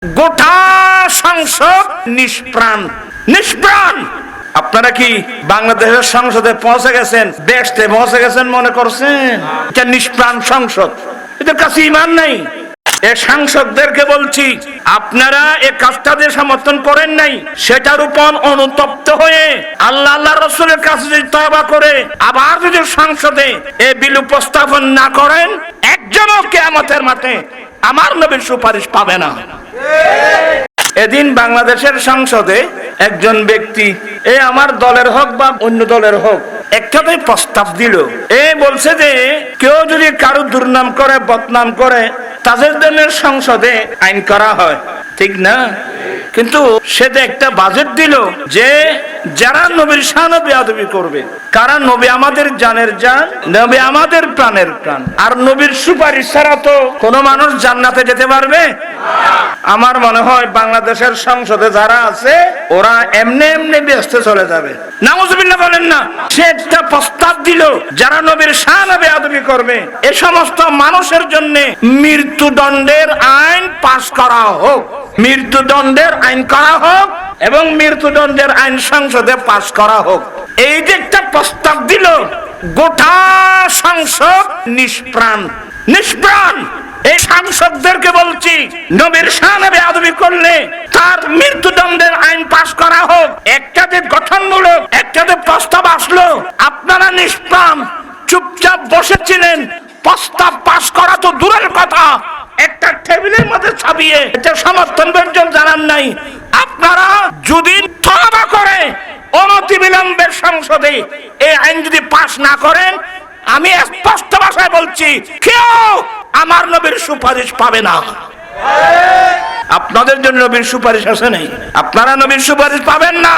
গোটা সংসদ নিষ্প্রাণ নিষ্প্রাণ। আপনারা কি বাংলাদেশের সংসদে পৌঁছে গেছেন, দেশে পৌঁছে গেছেন মনে করছেন? এটা নিষ্প্রাণ সংসদ, এদের কাছে ঈমান নাই। এ সাংসদদেরকে বলছি, আপনারা এ কাজটাকে সমর্থন করেন নাই, সেটার উপর অনুতপ্ত হয়ে আল্লাহ আল্লাহ রাসূলের কাছে যদি তওবা করে আবার যদি সংসদে এ বিল উপস্থাপন না করেন, একজনও কিয়ামতের মাঠে আমার নবীর সুপারিশ পাবে না। এদিন বাংলাদেশের সংসদে একজন ব্যক্তি, এ আমার দলের হোক বা অন্য দলের হোক, একটাতে প্রস্তাব দিল। এ বলছে যে কেউ যদি কারো দুর্নাম করে, বদনাম করে, তাদের জন্য সংসদে আইন করা হয়, ঠিক না? কিন্তু সে একটা বাজেট দিল যে যারা নবীর শান বেয়াদবি করবে, কারণ নবী আমাদের জানের জান, নবী আমাদের প্রাণের প্রাণ, আর নবীর সুপারিশ ছাড়া তো কোনো মানুষ জান্নাতে যেতে পারবে? আমার মনে হয় বাংলাদেশের সংসদে যারা আছে ওরা এমনি এমনি ব্যস্ত চলে যাবে। নাউজুবিল্লাহ বলেন না। সে একটা প্রস্তাব দিল যারা নবীর শান বেয়াদবি করবে এ সমস্ত মানুষের জন্য মৃত্যুদণ্ডের আইন পাস করা হোক, মৃত্যুদণ্ডের আইন করা হোক এবং মৃত্যুদণ্ডের আইন সংসদে পাস করা হোক। এই যে একটা প্রস্তাব দিল, গোটা সংসদ নিষ্প্রাণ নিষ্প্রাণ। এই সাংসদদেরকে বলছি, নবীর শানে বেয়াদবি করলে তার মৃত্যুদণ্ডের আইন পাস করা হোক। একটা যে গঠনমূলক একটা যে প্রস্তাব আসলো, আপনারা নিষ্প্রাণ চুপচাপ বসেছিলেন, প্রস্তাব পাস করা তো দূরের কথা, একটা টেবিলের মধ্যে ছাপিয়ে এটা সমর্থন পর্যন্ত জানান নাই। আপনারা যদি তওবা করে অনতিবিলম্বে সংসদে এই আইন যদি পাস না করেন, আমি স্পষ্ট ভাষায় বলছি, কেউ আমার নবীর সুপারিশ পাবে না। আপনাদের জন্য নবীর সুপারিশ আছে নাই, আপনারা নবীর সুপারিশ পাবেন না,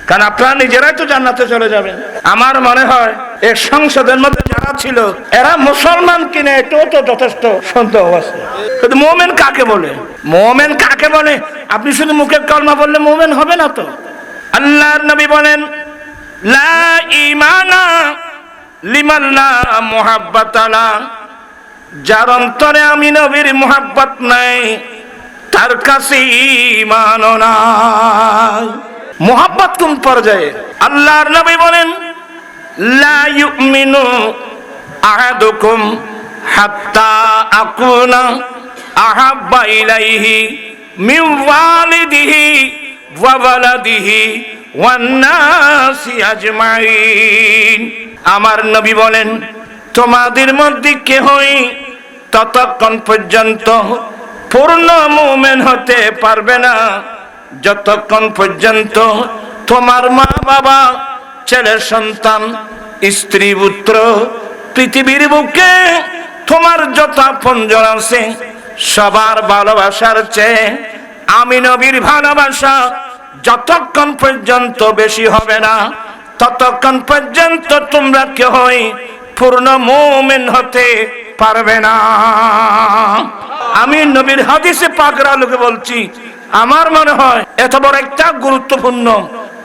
কারণ আপনারা নিজেরাই তো জান্নাতে চলে যাবেন। আমার মনে হয় এই সংসদের মধ্যে যারা ছিল এরা মুসলমান কিনে এটাও তো যথেষ্ট সন্দেহ আছে। কিন্তু মুমিন কাকে বলে? মুমিন কাকে বলে? আপনি শুধু মুখে কলমা বললে মুমিন হবে না তো। আল্লাহর নবী বলেন, লা ঈমানা লিমান লা মুহাব্বাতা লা, যার অন্তরে আমি নবীর মুহাব্বত নাই তার কাছে ঈমানও নাই। মুহাব্বত কোন পর্যায়ে? আল্লাহর নবী বলেন, লা ইউমিনু আহাদুকুম হাত্তা আকুনা আহাব্বা ইলাইহি মিন ওয়ালিদিহি ওয়া ওয়ালাদিহি ওয়ান নাসি আজমাইন। আমার নবী বলেন, তোমাদের মধ্যে কেহই ততক্ষণ পর্যন্ত পূর্ণ মুমিন হতে পারবে না যতক্ষণ পর্যন্ত তোমার মা বাবা, ছেলে সন্তান, স্ত্রী পুত্র, পৃথিবীর বুকে তোমার যত আপনজন আছে সবার ভালোবাসার চেয়ে আমি নবীর ভালোবাসা যতক্ষণ পর্যন্ত বেশি হবে না ততক্ষণ পর্যন্ত তোমরা কেউই পূর্ণ মুমিন হতে পারবে না। আমি নবীর হাদিসে পাকের আলোকে বলছি, আমার মনে হয় এত বড় একটা গুরুত্বপূর্ণ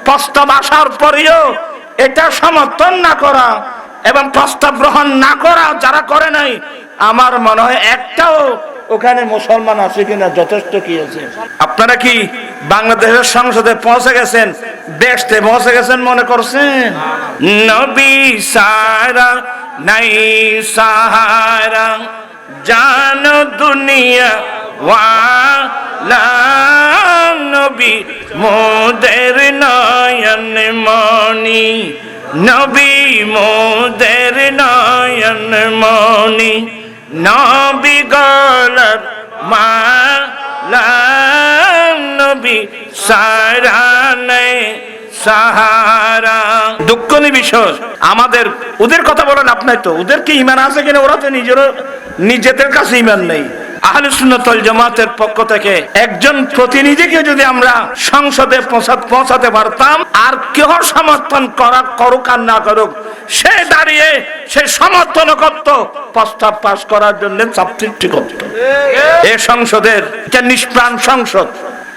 প্রস্তাব আসার পরেও এটা সমর্থন না করা এবং প্রস্তাব গ্রহণ না করা যারা করে নাই, আমার মনে হয় একটাও ওখানে মুসলমান আছে কিনা যথেষ্ট কি আছে। আপনারা কি বাংলাদেশের সংসদে পৌঁছে গেছেন, দেশে পৌঁছে গেছেন মনে করছেন? নবী সারা নাই সাহারা জানো দুনিয়া ওয়ালা, নবী মোদের নয়ন মনি, নবী মোদের নয়ন মনি, নবী গলার মালা, নবী সারা নেই সাহারা। দুঃখনী বিষয় আমাদের, ওদের কথা বলেন আপনার, তো ওদের কি ঈমান আছে কিনা? ওরা তো নিজেদের কাছে ঈমান নেই। আহলে সুন্নাত ওয়াল জামাতের পক্ষ থেকে একজন প্রতিনিধিকে যদি আমরা সংসদে পৌঁছাতে পারতাম, আর কেউ সমর্থন করুক আর না করুক, সে দাঁড়িয়ে সে সমর্থন করত, প্রস্তাব পাস করার জন্য চাপ সৃষ্টি করত। এই সংসদের এটা নিষ্প্রাণ সংসদ,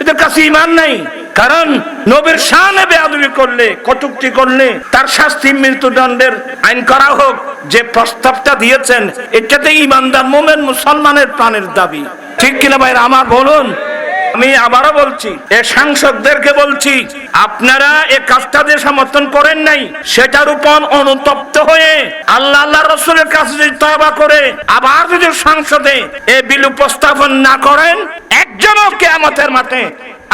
এদের কাছে ঈমান নাই। কারণ নবীর শানে বেয়াদবি করলে, কটূক্তি করলে তার শাস্তি মৃত্যুদণ্ডের আইন করা হোক। যে প্রস্তাবটা দিয়েছেন এটাতে ঈমানদার মুমিন মুসলমানের প্রাণের দাবি, ঠিক কিনা ভাই আমার বলুন? আমি আবারও বলছি, এই সাংসদদেরকে বলছি, আপনারা এই কাজটা যে সমর্থন করেন নাই, সেটার উপর অনুতপ্ত হয়ে আল্লাহ রাসূলের কাছে যদি তওবা করে আবার যদি সংসদে এই বিল উপস্থাপন না করেন, একজনও কিয়ামতের মাঠে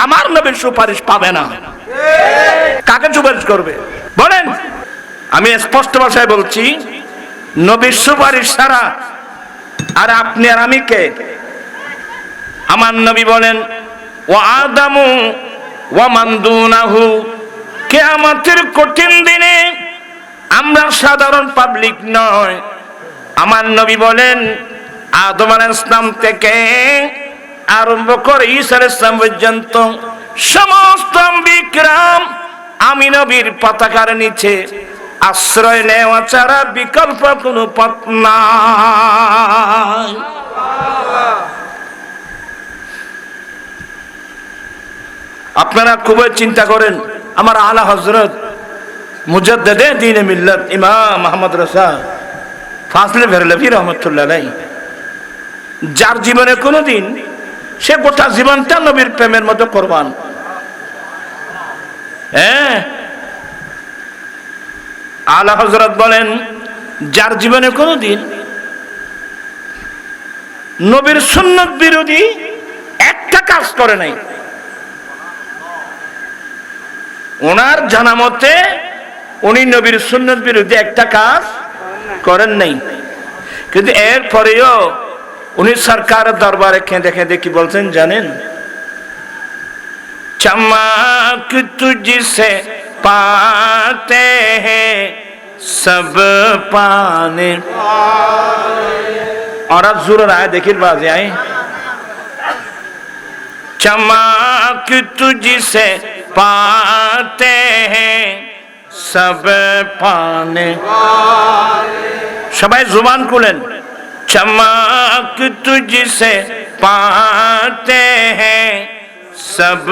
আমার নবীর সুপারিশ পাবে না। কাকে সুপারিশ করবে বলেন? আমি স্পষ্ট ভাষায় বলছি, নবীর সুপারিশ ছাড়া আর আপনি আর আমি কে? আমার নবী বলেন, ওয়া আদামু ওয়া মান দুনাহু, কিয়ামতের কঠিন দিনে আমরা সাধারণ পাবলিক নয়। আমার নবী বলেন, আদম আলাইহিস সালাম থেকে আরম্ভ করে ঈসা আলাইহিস সালাম পর্যন্ত সমস্ত বিক্রম আমি নবীর পতাকার নিচে আশ্রয় নেওয়া ছাড়া বিকল্প কোনো পথ নাই। আপনারা খুবই চিন্তা করেন, আমার আলা হযরত মুজাদ্দিদে দ্বীন মিল্লাত ইমাম মুহাম্মদ রাসূল ফাজলে বেরলভী রাহমাতুল্লাহ আলাইহি, যার জীবনে কোনোদিন সে গোটা জীবনটা নবীর প্রেমের মতো কোরবান। আলা হযরত বলেন, যার জীবনে কোনোদিন নবীর সুন্নাত বিরোধী একটা কাজ করে নাই, ওনার জানা মতে উনি নবীর সুন্নাত বিরোধী একটা কাজ করেন নাই। কিন্তু এরপরেও উনি সরকারের দরবারে কেঁদে কেঁদে কি বলছেন জানেন? चमक तुझसे पाते हैं सब पाने। और अब जरूर आए, देखिए बाजे आए। चमक तुझसे पाते हैं सब पाने। सबाई जुबान खुलें। चमक तुझसे पाते हैं सब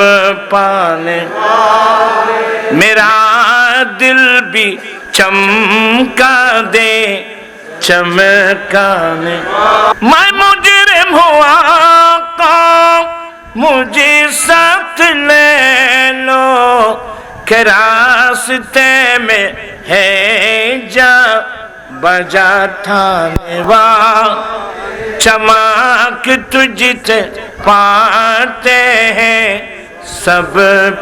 पाने, मेरा दिल भी चमका दे चमकाने। मैं मुजरिम हुआ का मुझे साथ ले लो, के रास्ते में है जा बजा ठाने वाला। चमक तुझसे पाते हैं सब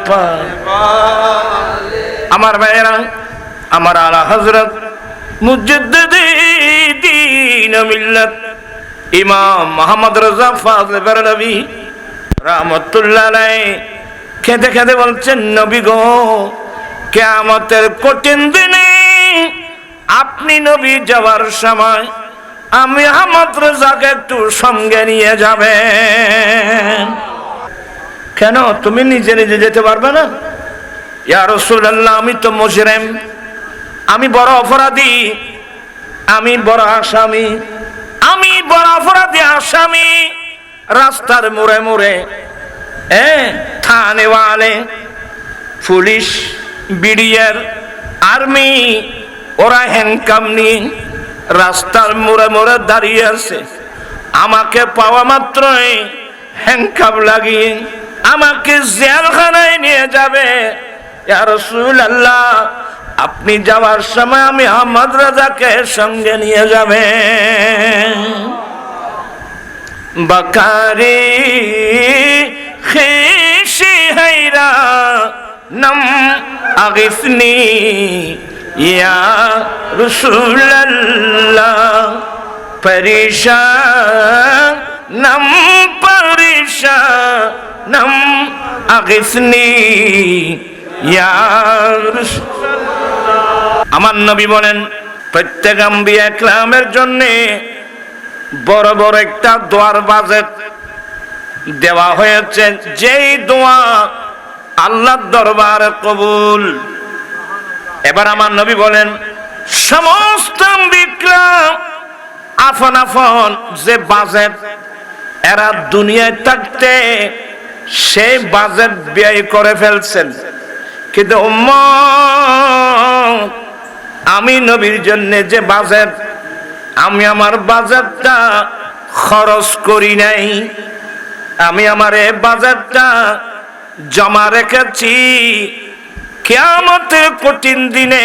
पाने। আমার ভাইরা, আমার আলা হযরত মুজাদ্দিদে দ্বীন মিল্লাত ইমাম মুহাম্মদ রাজা ফাজলে বেরলভী রাহমাতুল্লাহ আলাইহি কেঁদে কেঁদে বলছেন, নবী গো, কিয়ামতের কঠিন দিনে আপনি নবী যাওয়ার সময় আমি আহমদ রাজাকে একটু সঙ্গে নিয়ে যাবেন। কেন তুমি নিজে নিজে যেতে পারবে না? ইয়া রাসূলুল্লাহ, আমি তো মুজরিম, আমি বড় অপরাধী, আমি বড় আসামি, আমি বড় অপরাধী আসামি। রাস্তার মোড়ে মোড়ে থানেওয়ালে, পুলিশ, বিডিআর, আর্মি, ওরা হ্যান্ডকাম নিয়ে রাস্তার মোড়ে মোড়ে দাঁড়িয়ে আছে। আমাকে পাওয়া মাত্রই হ্যান্ডকাম লাগিয়ে আমাকে জেলখানায় নিয়ে যাবে। ইয়া রাসূলুল্লাহ, আপনি যাওয়ার সময় আমি আহমদ রাজাকে সঙ্গে নিয়ে যাবেন। বাকারি খিশি হাইরা নম আগিসনি ইয়া রাসূলুল্লাহ, পরেশান নম পরেশানম আগিসনি ইয়া রাসূলুল্লাহ। আমার নবী বলেন, প্রত্যেক আম্বিয়া ইকরামের জন্য বড় বড় একটা দোয়ার বাজেট দেওয়া হয়েছে, যেই দোয়া আল্লাহর দরবারে কবুল। এবার আমার নবী বলেন, সমস্ত বিক্রম আফন আফন যে বাজেট এরা দুনিয়ায় থাকতে সেই বাজেট ব্যয় করে ফেলছেন, কিন্তু উম্মত আমি নবীর জন্য যে বাজেট, আমি আমার বাজেটটা খরচ করি নাই। আমি আমার এই বাজেটটা জমা রেখেছি কিয়ামতের কঠিন দিনে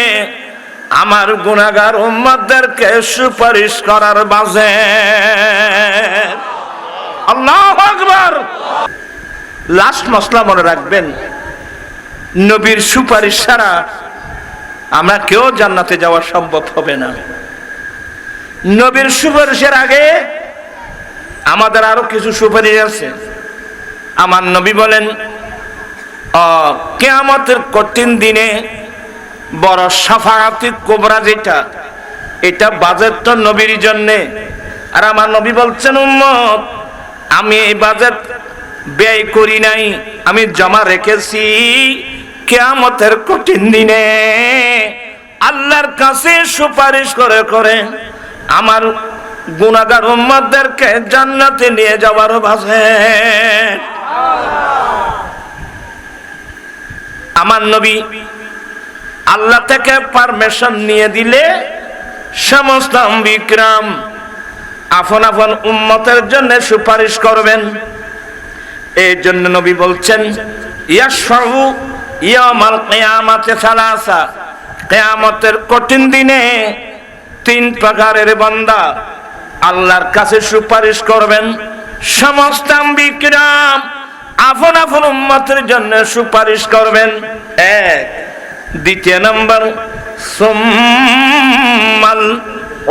আমার গুনাহগার উম্মতদেরকে সুপারিশ করার বাজেট। আল্লাহু আকবার। লাস্ট মসলা মনে রাখবেন, নবীর সুপারিশ ছাড়া আমরা কেউ জান্নাতে যাওয়া সম্ভব হবে না। নবীর সুপারিশের আগে আমাদের আরো কিছু সুপারিশ আছে। আমার নবী বলেন কিয়ামতের কঠিন দিনে বড় শাফাআতুল কুবরা যেটা, এটা বাজেট তো নবীর জন্য। আর আমার নবী বলছেন উম্মত আমি এই বাজেট ব্যয় করি নাই, আমি জমা রেখেছি কিয়ামতের কঠিন দিনে আল্লাহর কাছে সুপারিশ করে করে আমার গুনাহগার উম্মতদেরকে জান্নাতে নিয়ে যাওয়ার বাজেট। আমার নবী আল্লাহ থেকে পারমিশন নিয়ে দিলে সমস্ত বিক্রম আপন আপন উম্মতের জন্য সুপারিশ করবেন। এই জন্য নবী বলছেন ইয়াশফাউ ইয়াউমাল কিয়ামাতি সালাসা, কিয়ামতের কঠিন দিনে তিন প্রকারের বান্দা আল্লাহর কাছে সুপারিশ করবেন। সমস্ত বিক্রম আপন আপন উম্মতের জন্য সুপারিশ করবেন। এক, দ্বিতীয় নম্বর সুম্মাল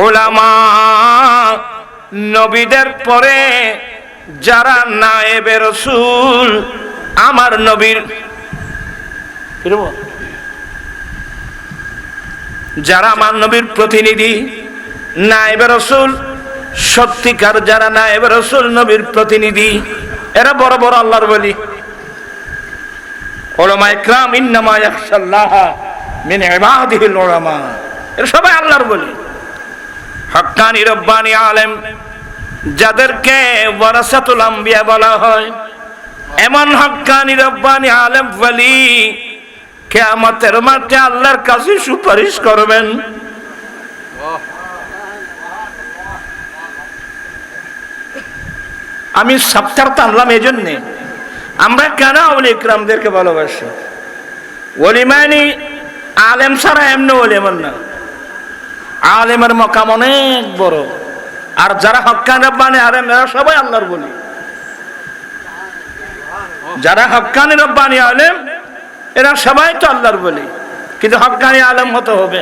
উলামা, নবীদের পরে যারা নায়েবে রাসূল, আমার নবীর যারা আমার নবীর প্রতিনিধি, নায়েবে রাসূল, সত্যিকার যারা নায়েবে রাসূল নবীর প্রতিনিধি, এরা বড় বড় আল্লাহর ওলি। উলামা ইকরাম ইন্নামা ইয়াখশাল্লাহ মিন ইবাদিহিল উলামা, এরা সবাই আল্লাহর ওলি। হক্কানি রব্বানি আলেম যাদেরকে ওয়ারাসাতুল আম্বিয়া বলা হয়, এমন হক্কানি রব্বানি আলেম ওলি কিয়ামতের মাঠে আল্লাহর কাছে সুপারিশ করবেন। আমি সপ্তাহ টানলাম এই জন্যে, আমরা কেন ওলি ইকরামদেরকে ভালোবাসি। ওলি মানে আলেম ছাড়া এমনি ওলি এমন না, আলেমের মকাম অনেক বড়। আর যারা হক্কানি রব্বানি আলেম এরা সবাই আল্লাহর ওলি। যারা হক্কানি রব্বানি আলেম এরা সবাই তো আল্লাহর ওলি, কিন্তু হক্কানি আলেম হতে হবে।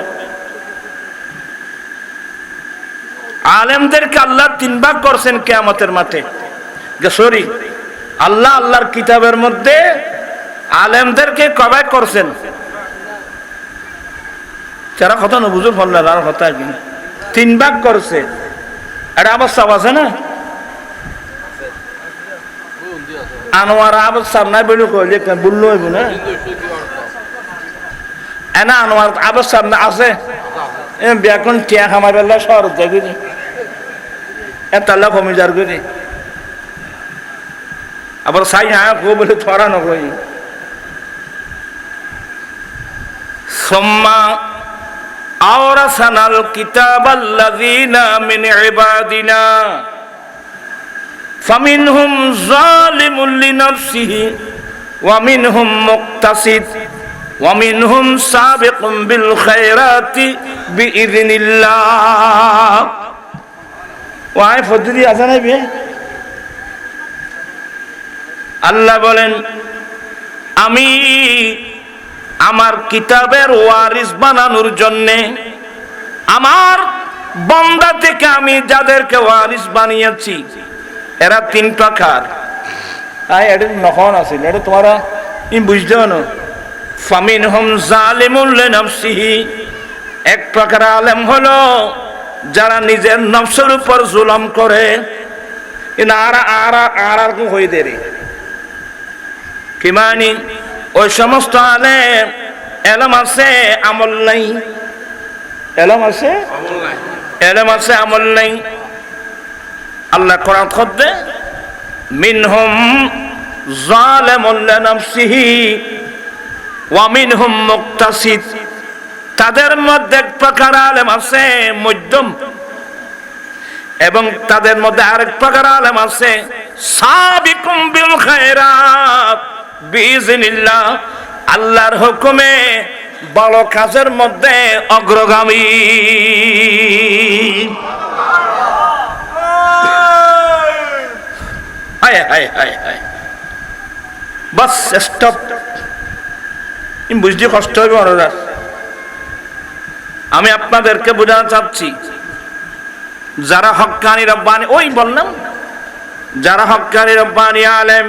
আলেমদেরকে আল্লাহ তিন ভাগ করছেন কিয়ামতের মাঠে। সরি, আল্লাহ আল্লাহর কিতাবের মধ্যে আলেমদেরকে কবে করছেন, যারা কথা না বুঝুন ফল্লার আর কথা কি তিন ভাগ করছে। এটা অবস্থা আছে না, আনোয়ার অবস্থা নাই বলে কইলে বললো হইব না। এনা আনোয়ার অবস্থা আছে এখন টিয়া খামার বেলা শহর দেখি এতাল্লা কমিজার করি আবার সাই হ্যাঁ গো বলে ধরা নকই। সুম্মা আওরাসানাল কিতাবাল্লাযীনা মিন ইবাদিনা ফামিনহুম যালিমুন লিনাফসিহি ওয়া মিনহুম মুকতাসিদ ওয়া মিনহুম সাবিকুম বিল খায়রাতি বিইذনিল্লাহ। ওয়াই ফদরি আজানে বে আল্লাহ বলেন আমি আমার কিতাবের ওয়ারিস বানানোর জন্য আমার বান্দা থেকে আমি যাদেরকে ওয়ারিস বানিয়েছি এরা তিন প্রকার। এটা নখন আছিল, এটা তোমরা বুঝতে না। ফামিনহুম যালিমুন লিনাফসিহি, এক প্রকার আলেম হলো যারা নিজের নফসের উপর জুলুম করে। আর হয়ে দেরি কি মানি ওই সমস্ত আলেম এলম আছে আমল নাই, এলম আছে এলম আছে আমল নাই। আল্লাহ কোরআন খোদে মিনহুম যালিমুন লিনাফসিহি ওয়া মিনহুম মুকতাসিদ, তাদের মধ্যে এক প্রকার আলেম আছে মধ্যম, এবং তাদের মধ্যে আরেক প্রকার আলেম আছে সাবিকুম বিল খায়রাত বিইজনিল্লাহ, আল্লাহর হুকুমে বড় কাজের মধ্যে অগ্রগামী। হায় হায় হায় হায়, বাস স্টপ। বুঝতে কষ্ট হবে ওরা। আমি আপনাদেরকে বোঝাতে চাচ্ছি, যারা হক্কানি রব্বানি, ওই বললাম যারা হক্কানি রব্বানি আলেম,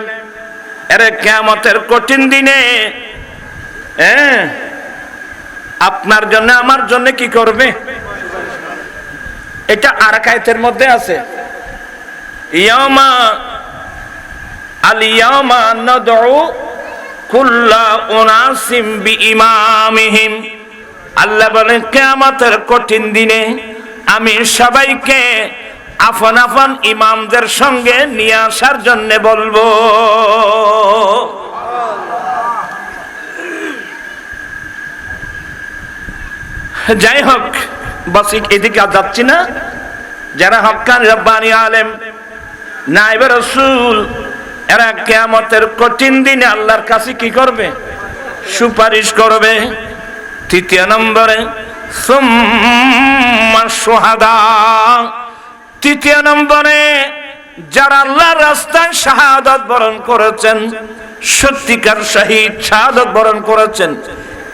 এরে কিয়ামতের কঠিন দিনে আপনার জন্য আমার জন্য কি করবে? এটা আরাকায়েতের মধ্যে আছে, ইয়ামা আল ইয়ামা নাদউ কুল্লা উনাসিম বিইমামিহিম। আল্লাহ বলেন কিয়ামতের কঠিন দিনে আমি সবাইকে আপন আপন ইমামদের সঙ্গে নিয়ে আসার জন্য বলবো। যাই হোক, বাস এদিকে আর যাচ্ছি না। যারা হক্কানি রব্বানি আলেম, নায়েবে রাসূল, এরা কিয়ামতের কঠিন দিনে আল্লাহর কাছে কি করবে? সুপারিশ করবে। তৃতীয় নম্বরে সুম্মা শুহাদা, তৃতীয় নম্বরে যারা আল্লাহর রাস্তায় শাহাদাত বরণ করেছেন, সত্যিকার শহীদ শাহাদাত বরণ করেছেন,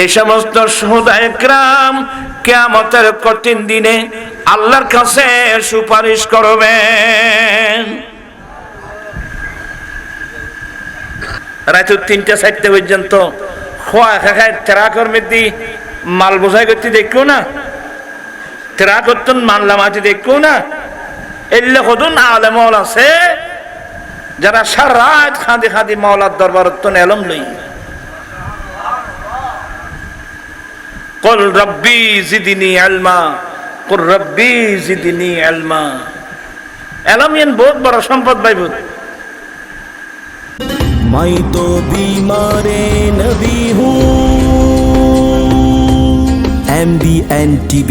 এই সমস্ত শুহাদায়ে কেরাম কিয়ামতের কঠিন দিনে আল্লাহর কাছে সুপারিশ করবেন। রাত 3টা-4টা পর্যন্ত খোয়া খায় ট্রাকের মধ্যে মাল বোঝাই করতে দেখো না, ট্রাক করতেন মানলাম আছে দেখো না। এলে কদুন আলেম আছে যারা সারা রাত খাঁদি খাঁদি মাওলার দরবার এলম লই। কুল রব্বি জিদনি ইলমা, কুল রব্বি জিদনি ইলমা। এলম ইয়ান বহুত বড় সম্পদ ভাইবুত। मैं तो बीमार नबी हूँ। MBN TV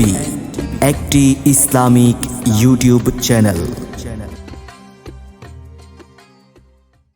একটি ইসলামিক ইউটিউব চ্যানেল।